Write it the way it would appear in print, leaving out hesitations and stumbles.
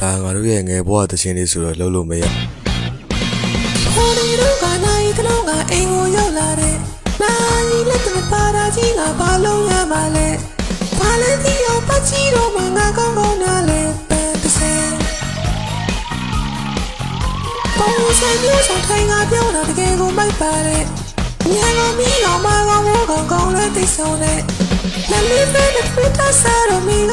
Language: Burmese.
ငါတို့ရဲ့ငယ်ဘဝတခြင်းလေးဆိုတော့လှုပ်လို့မရခေါ်နေတော့ကနိုင်တလုံးကအိမ်ကိုရောက်လာတဲ့နိုင်လက်တမပါတာကြီးကဘာလုံးရပါလဲဘာလဲဒီအောင်ပတ်ချီတော့မှငါကောင်းကောင်းနားလဲပန်းတစ်စဲပုံစံမျိုးဆောင်ထိုင်ငါပြောတာတကယ်ကိုမိုက်ပါတဲ့ညံကောင်းမီအောင်မကောင်းဘောကောင်းကောင်းလဲသိဆုံးတဲ့လက်လေးပဲနဲ့ Twitter စားတော့မင်းက